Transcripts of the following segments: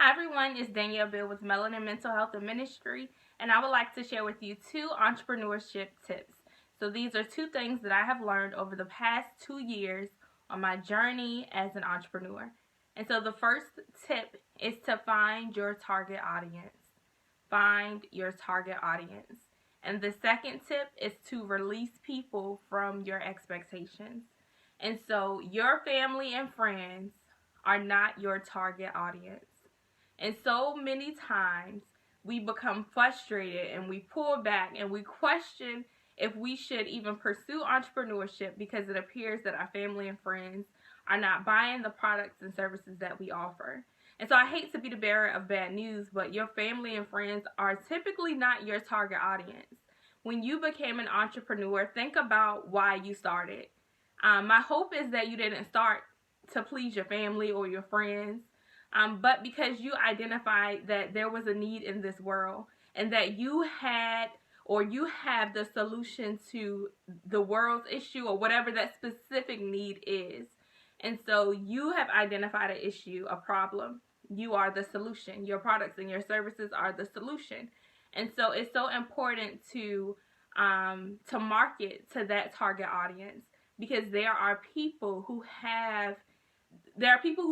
Hi everyone, it's Danielle Bill with Melanin Mental Health and Ministry, and I would like to share with you 2 entrepreneurship tips. So these are 2 things that I have learned over the past 2 years on my journey as an entrepreneur. And so the first tip is to find your target audience. Find your target audience. And the second tip is to release people from your expectations. And so your family and friends are not your target audience. And so many times we become frustrated and we pull back and we question if we should even pursue entrepreneurship because it appears that our family and friends are not buying the products and services that we offer. And so I hate to be the bearer of bad news, but your family and friends are typically not your target audience. When you became an entrepreneur, think about why you started. My hope is that you didn't start to please your family or your friends. But because you identified that there was a need in this world and that you had or you have the solution to the world's issue or whatever that specific need is. And so you have identified an issue, a problem. You are the solution. Your products and your services are the solution. And so it's so important to market to that target audience because there are people who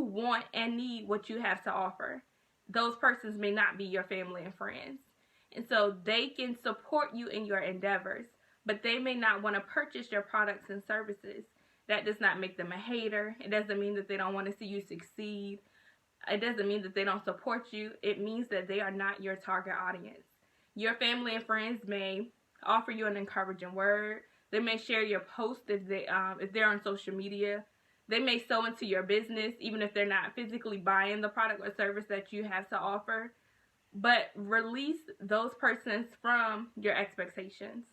want and need what you have to offer. Those persons may not be your family and friends. And so they can support you in your endeavors, but they may not want to purchase your products and services. That does not make them a hater. It doesn't mean that they don't want to see you succeed. It doesn't mean that they don't support you. It means that they are not your target audience. Your family and friends may offer you an encouraging word. They may share your post if they're on social media. They may sow into your business even if they're not physically buying the product or service that you have to offer. But release those persons from your expectations.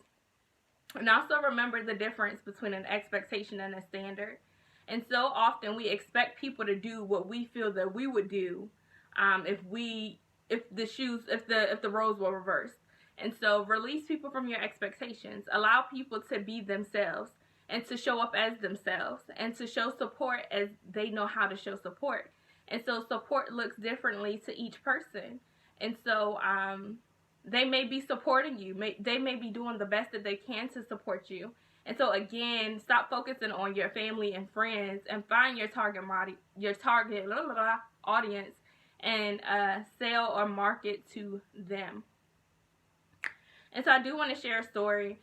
And also remember the difference between an expectation and a standard. And so often we expect people to do what we feel that we would do if the roles were reversed. And so release people from your expectations. Allow people to be themselves and to show up as themselves and to show support as they know how to show support. And so support looks differently to each person. And so they may be supporting you. They may be doing the best that they can to support you. And so again, stop focusing on your family and friends and find your target audience and sell or market to them. And so I do want to share a story.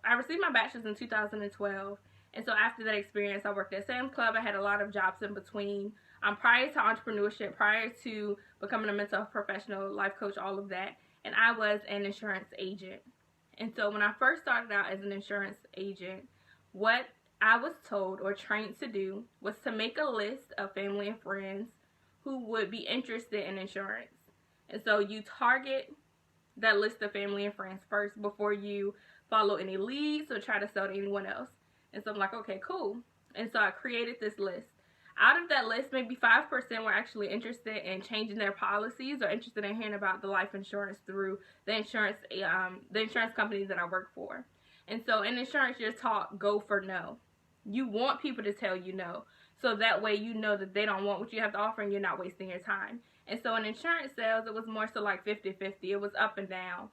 I received my bachelor's in 2012, and so after that experience, I worked at Sam's Club. I had a lot of jobs in between. Prior to entrepreneurship, prior to becoming a mental health professional, life coach, all of that, and I was an insurance agent. And so when I first started out as an insurance agent, what I was told or trained to do was to make a list of family and friends who would be interested in insurance. And so you target that list of family and friends first before you follow any leads or try to sell to anyone else. And so I'm like, okay, cool. And so I created this list. Out of that list, maybe 5% were actually interested in changing their policies or interested in hearing about the life insurance through the insurance companies that I work for. And so in insurance, you're taught go for no. You want people to tell you no. So that way you know that they don't want what you have to offer and you're not wasting your time. And so in insurance sales, it was more so like 50-50. It was up and down.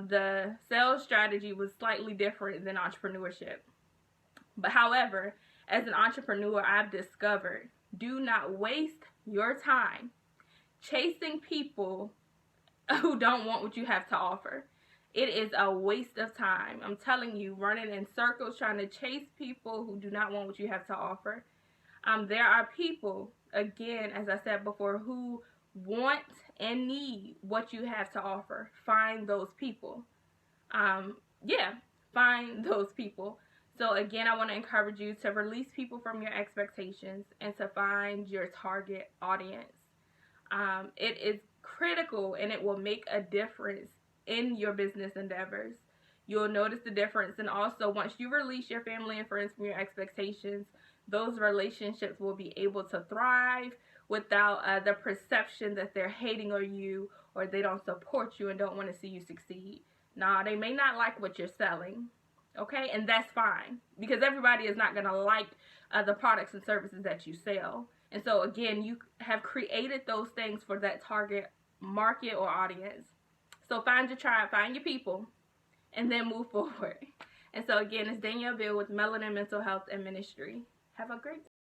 The sales strategy was slightly different than entrepreneurship. But however, as an entrepreneur, I've discovered do not waste your time chasing people who don't want what you have to offer. It is a waste of time. I'm telling you, running in circles trying to chase people who do not want what you have to offer. There are people, again, as I said before, who want and need what you have to offer. Find those people. Find those people. So again, I want to encourage you to release people from your expectations and to find your target audience. It is critical and it will make a difference in your business endeavors. You'll notice the difference, and also once you release your family and friends from your expectations, those relationships will be able to thrive without the perception that they're hating on you or they don't support you and don't want to see you succeed. Nah, they may not like what you're selling, okay? And that's fine because everybody is not going to like the products and services that you sell. And so again, you have created those things for that target market or audience. So find your tribe, find your people, and then move forward. And so again, it's Danielle Bill with Melanin Mental Health and Ministry. Have a great day.